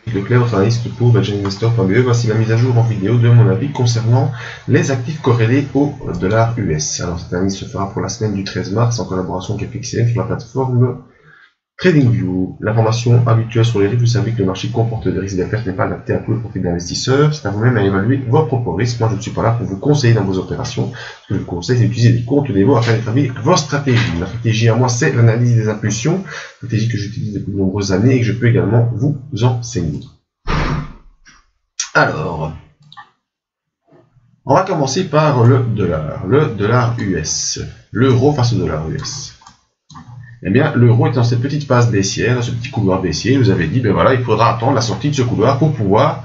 Leclerc, votre analyste pour VentureInvestor.be. Voici la mise à jour en vidéo de mon avis concernant les actifs corrélés au dollar US. Alors cette analyse se fera pour la semaine du 13 mars en collaboration avec FXCM sur la plateforme TradingView. L'information habituelle sur les risques, vous savez que le marché comporte des risques et des pertes, n'est pas adapté à tous les profils d'investisseurs. C'est à vous-même à évaluer vos propres risques. Moi, je ne suis pas là pour vous conseiller dans vos opérations. Ce que je vous conseille, c'est d'utiliser des comptes démo afin d'établir vos stratégies. La stratégie à moi, c'est l'analyse des impulsions, stratégie que j'utilise depuis de nombreuses années et que je peux également vous enseigner. Alors, on va commencer par le dollar US, l'euro face au dollar US. Eh bien, l'euro est dans cette petite phase baissière, dans ce petit couloir baissier. Vous avez dit, ben voilà, il faudra attendre la sortie de ce couloir pour pouvoir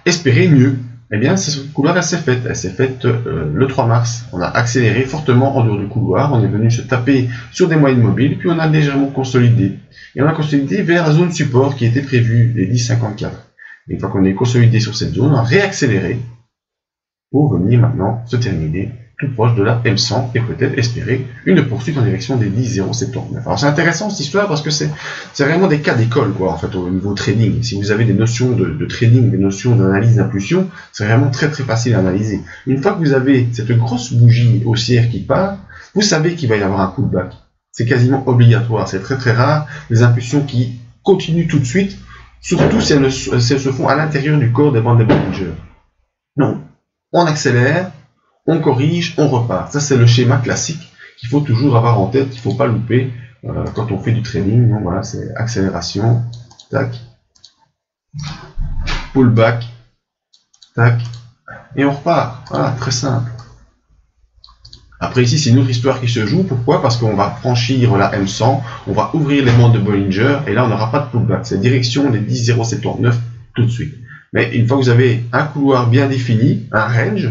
espérer mieux. Eh bien, ce couloir, elle s'est faite le 3 mars. On a accéléré fortement en dehors du couloir. On est venu se taper sur des moyennes mobiles, puis on a légèrement consolidé. Et on a consolidé vers la zone support qui était prévue, les 10,54. Une fois qu'on est consolidé sur cette zone, on a réaccéléré pour venir maintenant se terminer tout proche de la M100 et peut-être espérer une poursuite en direction des 10,079. Alors c'est intéressant cette histoire parce que c'est vraiment des cas d'école quoi en fait au niveau trading. Si vous avez des notions de trading, des notions d'analyse d'impulsion, c'est vraiment très facile à analyser. Une fois que vous avez cette grosse bougie haussière qui part, vous savez qu'il va y avoir un coup de back. C'est quasiment obligatoire, c'est très rare les impulsions qui continuent tout de suite, surtout si elles se font à l'intérieur du corps des bandes de Bollinger. Non, on accélère, on corrige, on repart. Ça, c'est le schéma classique qu'il faut toujours avoir en tête, qu'il ne faut pas louper quand on fait du trading. Donc voilà, c'est accélération, tac, pullback, tac, et on repart. Voilà, très simple. Après ici, c'est une autre histoire qui se joue. Pourquoi? Parce qu'on va franchir la M100, on va ouvrir les bandes de Bollinger, et là, on n'aura pas de pullback. C'est direction des 10,079 tout de suite. Mais une fois que vous avez un couloir bien défini, un range,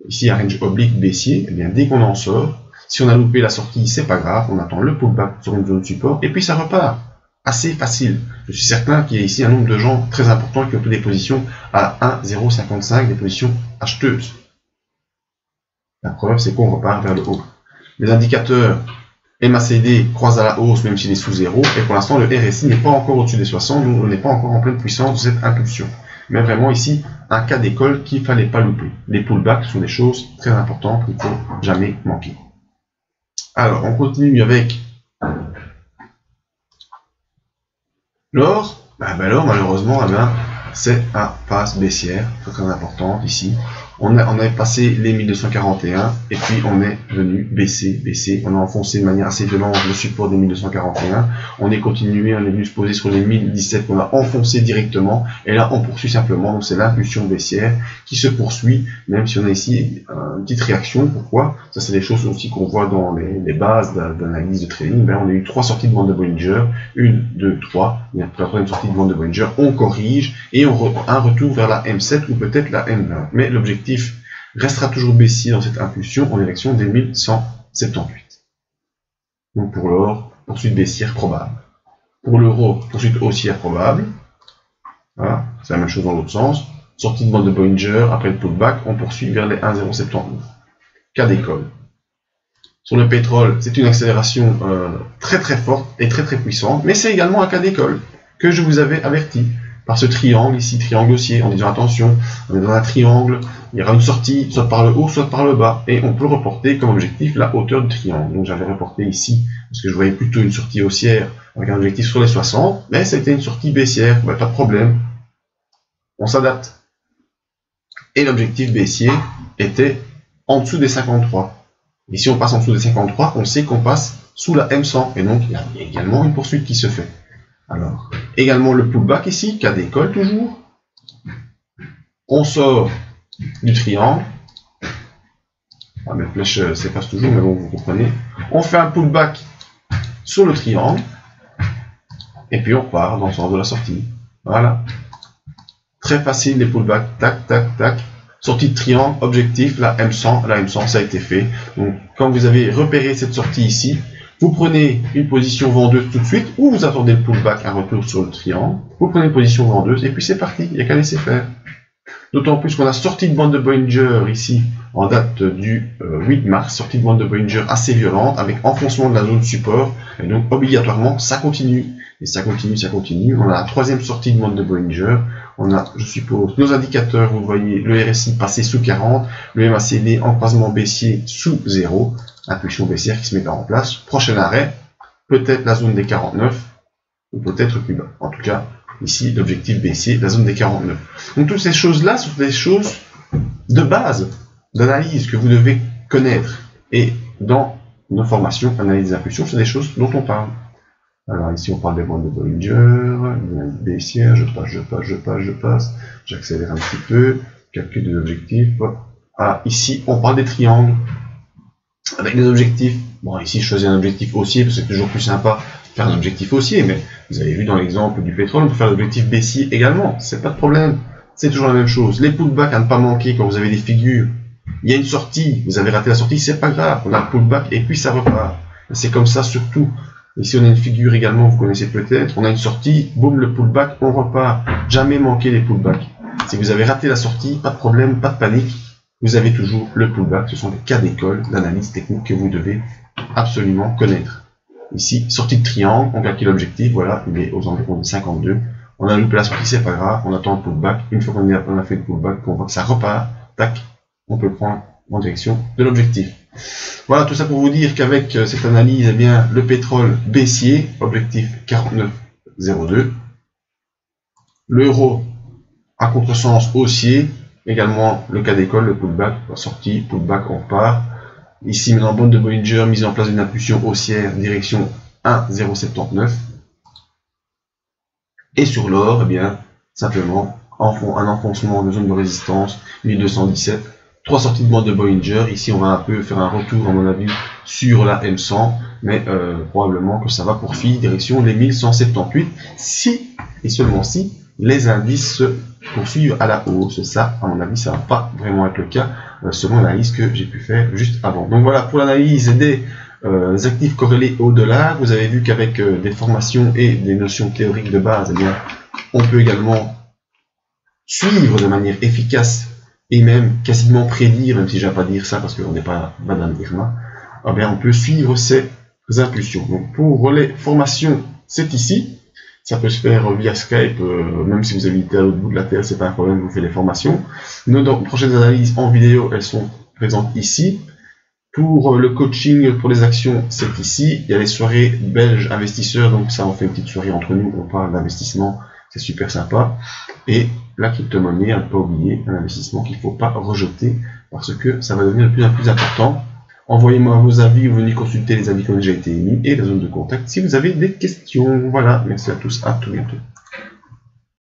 ici un range oblique baissier, eh bien dès qu'on en sort, si on a loupé la sortie, c'est pas grave, on attend le pullback sur une zone support, et puis ça repart. Assez facile. Je suis certain qu'il y a ici un nombre de gens très important qui ont des positions à 1,055, des positions acheteuses. La preuve, c'est qu'on repart vers le haut. Les indicateurs MACD croisent à la hausse, même s'il est sous zéro, et pour l'instant, le RSI n'est pas encore au-dessus des 60, donc on n'est pas encore en pleine puissance de cette impulsion. Mais vraiment ici, un cas d'école qu'il ne fallait pas louper. Les pullbacks sont des choses très importantes qu'il ne faut jamais manquer. Alors, on continue avec l'or. L'or, malheureusement, c'est une phase baissière, très importante ici. On avait passé les 1241 et puis on est venu baisser. On a enfoncé de manière assez violente le support des 1241. On est continué, on est venu se poser sur les 1017 qu'on a enfoncé directement. Et là, on poursuit simplement. Donc c'est l'impulsion baissière qui se poursuit, même si on a ici une petite réaction. Pourquoi? Ça, c'est des choses aussi qu'on voit dans les bases d'analyse de trading. On a eu 3 sorties de bande de Bollinger. 1, 2, 3. Et après une sortie de bande de Bollinger, on corrige et un retour vers la M7 ou peut-être la M20. Mais l'objectif restera toujours baissier dans cette impulsion en direction des 1178. Donc pour l'or, poursuite baissière probable. Pour l'euro, poursuite haussière probable. Voilà, c'est la même chose dans l'autre sens. Sortie de bande de Bollinger, après le pullback, on poursuit vers les 1,079. Cas d'école. Sur le pétrole, c'est une accélération très forte et très puissante, mais c'est également un cas d'école que je vous avais averti. Par ce triangle ici, triangle haussier, en disant attention, on est dans un triangle, il y aura une sortie soit par le haut, soit par le bas, et on peut reporter comme objectif la hauteur du triangle. Donc j'avais reporté ici, parce que je voyais plutôt une sortie haussière avec un objectif sur les 60, mais c'était une sortie baissière, pas de problème, on s'adapte. Et l'objectif baissier était en dessous des 53. Et si on passe en dessous des 53, on sait qu'on passe sous la M100, et donc il y a également une poursuite qui se fait. Alors, également le pullback ici, cas d'école toujours. On sort du triangle. Mes flèches s'effacent toujours, mais bon, vous comprenez. On fait un pullback sur le triangle. Et puis on part dans le sens de la sortie. Voilà. Très facile les pullbacks. Tac, tac, tac. Sortie de triangle, objectif, la M100. La M100, ça a été fait. Donc, quand vous avez repéré cette sortie ici, vous prenez une position vendeuse tout de suite, ou vous attendez le pullback, un retour sur le triangle, vous prenez une position vendeuse, et puis c'est parti, il n'y a qu'à laisser faire. D'autant plus qu'on a sorti de bande de Bollinger ici, en date du 8 mars, sortie de bande de Bollinger assez violente, avec enfoncement de la zone support, et donc obligatoirement, ça continue. Et ça continue, ça continue. On a la troisième sortie de bande de Bollinger, On a, je suppose, nos indicateurs, vous voyez, le RSI passé sous 40, le MACD en croisement baissier sous 0, impulsion baissière qui se met en place. Prochain arrêt, peut-être la zone des 49, ou peut-être plus bas. En tout cas, ici, l'objectif baissier, la zone des 49. Donc toutes ces choses-là sont des choses de base, d'analyse que vous devez connaître. Et dans nos formations, analyse des impulsions, c'est des choses dont on parle. Alors ici, on parle des bandes de Bollinger, baissière, je passe, j'accélère un petit peu, calcul des objectifs. Ah, ici, on parle des triangles, avec des objectifs. Bon, ici, je choisis un objectif haussier, parce que c'est toujours plus sympa de faire un objectif haussier, mais vous avez vu dans l'exemple du pétrole, on peut faire l'objectif baissier également, c'est pas de problème. C'est toujours la même chose. Les pullbacks à ne pas manquer quand vous avez des figures. Il y a une sortie, vous avez raté la sortie, c'est pas grave, on a le pullback et puis ça repart. C'est comme ça surtout. Ici on a une figure également, vous connaissez peut-être, on a une sortie, boum, le pullback, on repart. Jamais manquer les pullbacks. Si vous avez raté la sortie, pas de problème, pas de panique, vous avez toujours le pullback. Ce sont des cas d'école d'analyse technique que vous devez absolument connaître. Ici, sortie de triangle, on calcule l'objectif, voilà, il est aux environs de 52. On a loupé la sortie, c'est pas grave, on attend le pullback. Une fois qu'on a fait le pullback, qu'on voit que ça repart, tac, on peut prendre en direction de l'objectif. Voilà, tout ça pour vous dire qu'avec cette analyse, eh bien, le pétrole baissier, objectif 49,02. L'euro à contresens haussier, également le cas d'école, le pullback, sortie, pullback, on repart. Ici, maintenant, bande de Bollinger, mise en place d'une impulsion haussière, direction 1,079. Et sur l'or, eh bien, simplement, un enfoncement de zone de résistance, 1217, 3 sorties de bande de Bollinger. Ici, on va un peu faire un retour, à mon avis, sur la M100, mais probablement que ça va poursuivre direction les 1178, si, et seulement si, les indices se poursuivent à la hausse. Ça, à mon avis, ça va pas vraiment être le cas, selon l'analyse que j'ai pu faire juste avant. Donc voilà, pour l'analyse des actifs corrélés au dollar, vous avez vu qu'avec des formations et des notions théoriques de base, eh bien, on peut également suivre de manière efficace et même quasiment prédire, même si je ne vais pas dire ça parce qu'on n'est pas Madame Irma, eh bien, on peut suivre ces impulsions. Donc pour les formations, c'est ici. Ça peut se faire via Skype, même si vous habitez à l'autre bout de la Terre, c'est pas un problème, vous faites les formations. Nos prochaines analyses en vidéo, elles sont présentes ici. Pour le coaching, pour les actions, c'est ici. Il y a les soirées belges investisseurs, donc ça on fait une petite soirée entre nous, on parle d'investissement, c'est super sympa. Et la crypto-monnaie, à ne pas oublier, un investissement qu'il ne faut pas rejeter, parce que ça va devenir de plus en plus important. Envoyez-moi vos avis, ou venez consulter les avis qui ont déjà été émis et la zone de contact si vous avez des questions. Voilà, merci à tous, à tout bientôt.